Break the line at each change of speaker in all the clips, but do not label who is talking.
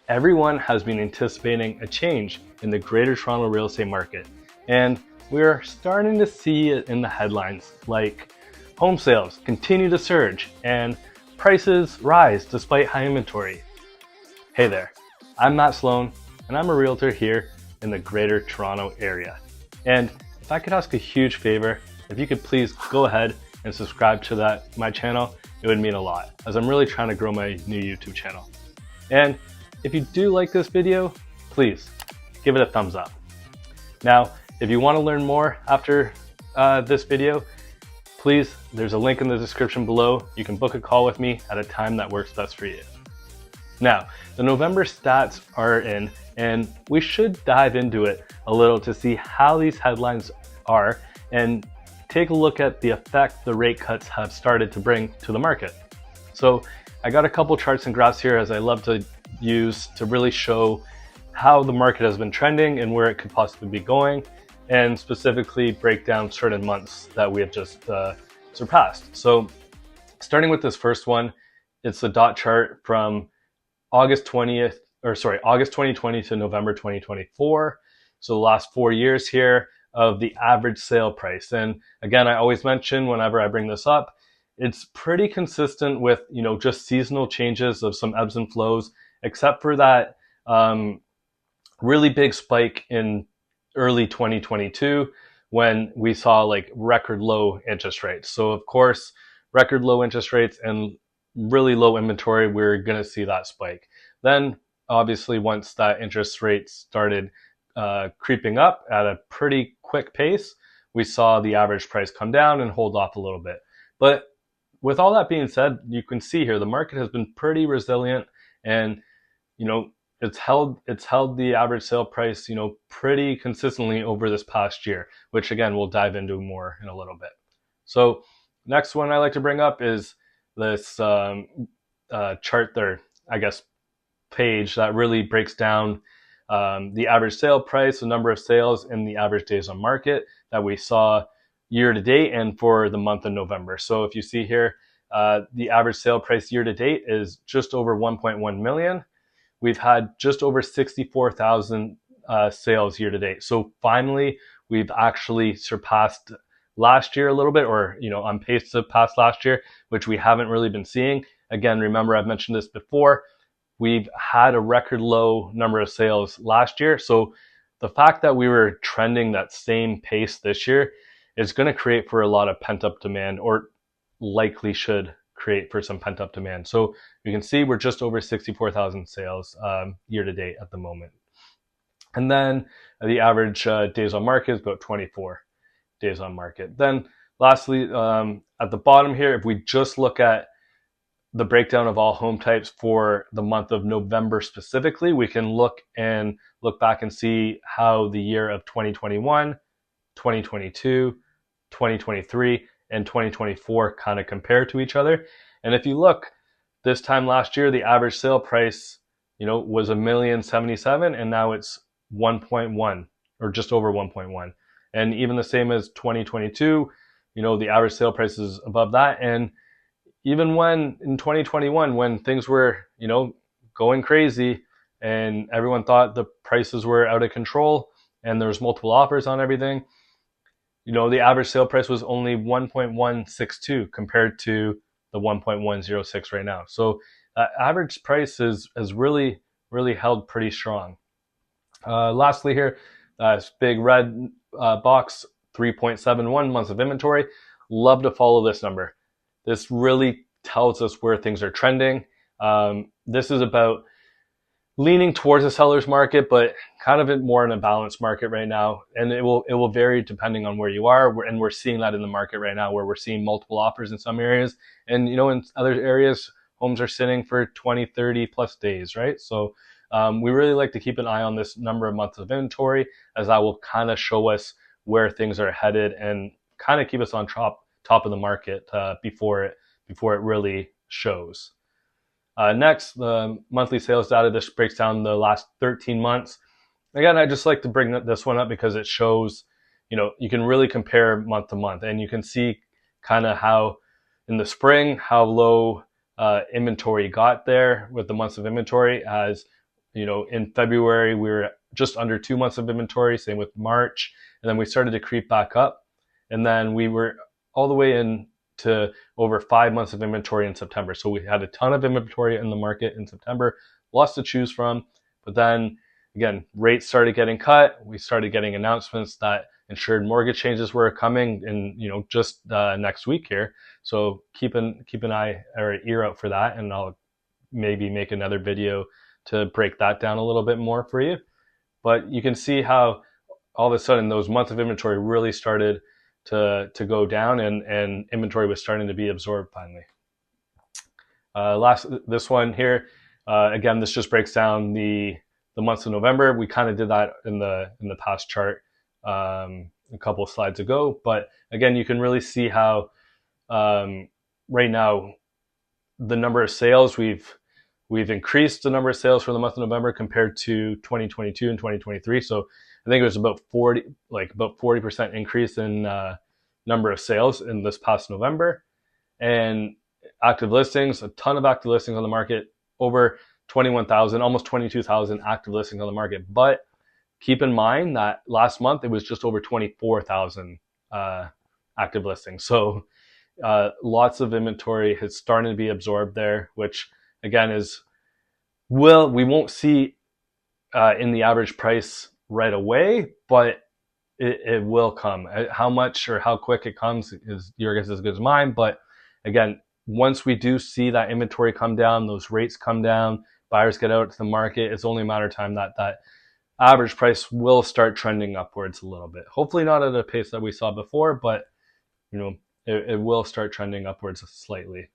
Everyone has been anticipating a change in the Greater Toronto real estate market, and we're starting to see it in the headlines, like home sales continue to surge and prices rise despite high inventory. Hey there, I'm Matt Sloan, and I'm a realtor here in the Greater Toronto area. And if I could ask a huge favor, if you could please go ahead and subscribe to my channel, it would mean a lot, as I'm really trying to grow my new YouTube channel. And if you do like this video, please give it a thumbs up. Now, if you want to learn more after this video, please, there's a link in the description below. You can book a call with me at a time that works best for you. Now, the November stats are in, and we should dive into it a little to see how these headlines are and take a look at the effect the rate cuts have started to bring to the market. So I got a couple charts and graphs here, as I love to use to really show how the market has been trending and where it could possibly be going, and specifically break down certain months that we have just surpassed. So starting with this first one, it's the dot chart from August 2020 to November 2024. So the last 4 years here of the average sale price. And again, I always mention whenever I bring this up, it's pretty consistent with, just seasonal changes of some ebbs and flows, except for that really big spike in early 2022 when we saw like record low interest rates. So of course, record low interest rates and really low inventory, we're going to see that spike. Then obviously once that interest rate started creeping up at a pretty quick pace, we saw the average price come down and hold off a little bit. But with all that being said, you can see here the market has been pretty resilient, and it's held the average sale price pretty consistently over this past year, which again we'll dive into more in a little bit. So next one I like to bring up is this chart there, I guess, page that really breaks down the average sale price, the number of sales, and the average days on market that we saw year to date and for the month of November. So if you see here, the average sale price year to date is just over 1.1 million. We've had just over 64,000 sales year to date. So finally, we've actually surpassed last year a little bit, or on pace to pass last year, which we haven't really been seeing. Again, remember I've mentioned this before. We've had a record low number of sales last year. So the fact that we were trending that same pace this year is going to create for a lot of pent-up demand, or likely should create for some pent-up demand. So you can see we're just over 64,000 sales year to date at the moment. And then the average days on market is about 24 days on market. Then lastly, at the bottom here, if we just look at the breakdown of all home types for the month of November specifically, we can look back and see how the year of 2021, 2022, 2023, and 2024 kind of compare to each other. And if you look, this time last year, the average sale price, was $1,077,000, and now it's 1.1, or just over 1.1. And even the same as 2022, the average sale price is above that. And even when in 2021, when things were, going crazy and everyone thought the prices were out of control and there was multiple offers on everything, the average sale price was only 1.162 compared to the 1.106 right now. So average price has really, really held pretty strong. Lastly here, this big red box, 3.71 months of inventory. Love to follow this number. This really tells us where things are trending. This is about leaning towards the seller's market, but kind of more in a balanced market right now. And it will vary depending on where you are. And we're seeing that in the market right now, where we're seeing multiple offers in some areas. And, in other areas, homes are sitting for 20, 30 plus days, right? So we really like to keep an eye on this number of months of inventory, as that will kind of show us where things are headed and kind of keep us on top of the market before it really shows. Next, the monthly sales data. This breaks down the last 13 months. Again, I just like to bring this one up because it shows, you can really compare month to month, and you can see kind of how in the spring, how low inventory got there with the months of inventory, as in February, we were just under 2 months of inventory, same with March. And then we started to creep back up. And then we were all the way in to over 5 months of inventory in September. So we had a ton of inventory in the market in September, lots to choose from. But then again, rates started getting cut. We started getting announcements that insured mortgage changes were coming in, just next week here. So keep an eye or ear out for that. And I'll maybe make another video to break that down a little bit more for you. But you can see how all of a sudden those months of inventory really started to go down, and inventory was starting to be absorbed finally. This one here, again, this just breaks down the months of November. We kind of did that in the past chart a couple of slides ago, but again, you can really see how right now the number of sales we've increased the number of sales for the month of November compared to 2022 and 2023. So I think it was about 40% increase in number of sales in this past November. And active listings, a ton of active listings on the market, over 21,000, almost 22,000 active listings on the market. But keep in mind that last month it was just over 24,000 active listings. So lots of inventory has started to be absorbed there, which again we won't see in the average price right away, but it will come. How much or how quick it comes is your guess as good as mine. But again, once we do see that inventory come down, those rates come down, buyers get out to the market, it's only a matter of time that average price will start trending upwards a little bit. Hopefully not at a pace that we saw before, but it will start trending upwards slightly.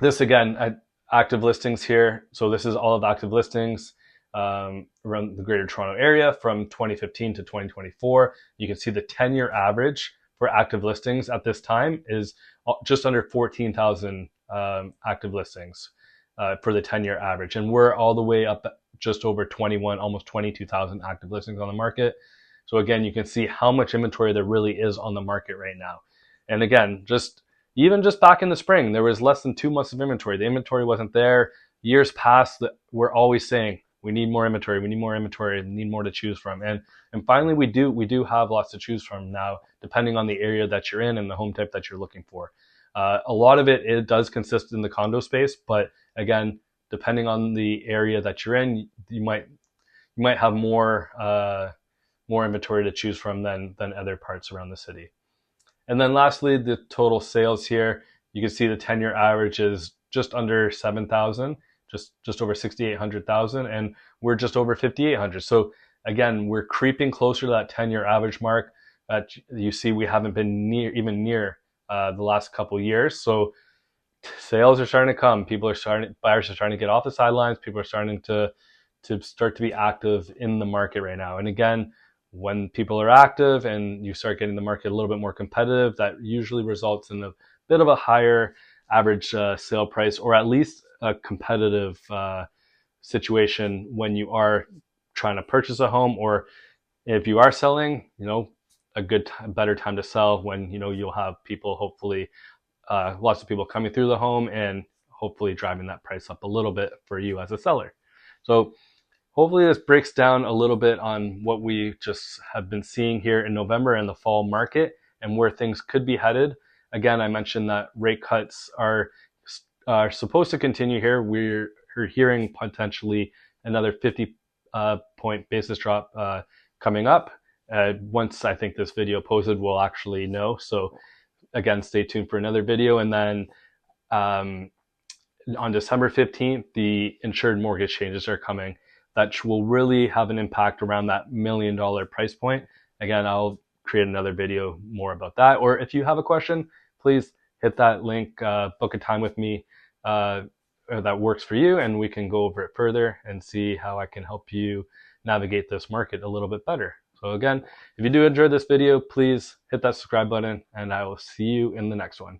This again, active listings here. So this is all of active listings around the Greater Toronto Area from 2015 to 2024. You can see the 10-year average for active listings at this time is just under 14,000 active listings for the 10-year average. And we're all the way up just over 21, almost 22,000 active listings on the market. So again, you can see how much inventory there really is on the market right now. And again, even just back in the spring, there was less than 2 months of inventory. The inventory wasn't there. Years past, we're always saying, we need more inventory, we need more inventory, we need more to choose from. And finally, we do have lots to choose from now, depending on the area that you're in and the home type that you're looking for. A lot of it does consist in the condo space, but again, depending on the area that you're in, you might have more inventory to choose from than other parts around the city. And then lastly, the total sales here, you can see the 10-year average is just under 7,000, just over 6,800,000, and we're just over 5,800. So again, we're creeping closer to that 10-year average mark that you see we haven't been even near the last couple of years. So sales are starting to come. Buyers are starting to get off the sidelines. People are starting to be active in the market right now. And again, when people are active and you start getting the market a little bit more competitive, that usually results in a bit of a higher average sale price, or at least a competitive situation when you are trying to purchase a home, or if you are selling, a better time to sell when you'll have people, hopefully lots of people coming through the home and hopefully driving that price up a little bit for you as a seller. So hopefully this breaks down a little bit on what we just have been seeing here in November in the fall market and where things could be headed. Again, I mentioned that rate cuts are supposed to continue here. We're hearing potentially another 50 point basis drop coming up. Once I think this video posted, we'll actually know. So again, stay tuned for another video. And then on December 15th, the insured mortgage changes are coming. That will really have an impact around that $1 million price point. Again, I'll create another video more about that. Or if you have a question, please hit that link, book a time with me that works for you, and we can go over it further and see how I can help you navigate this market a little bit better. So again, if you do enjoy this video, please hit that subscribe button, and I will see you in the next one.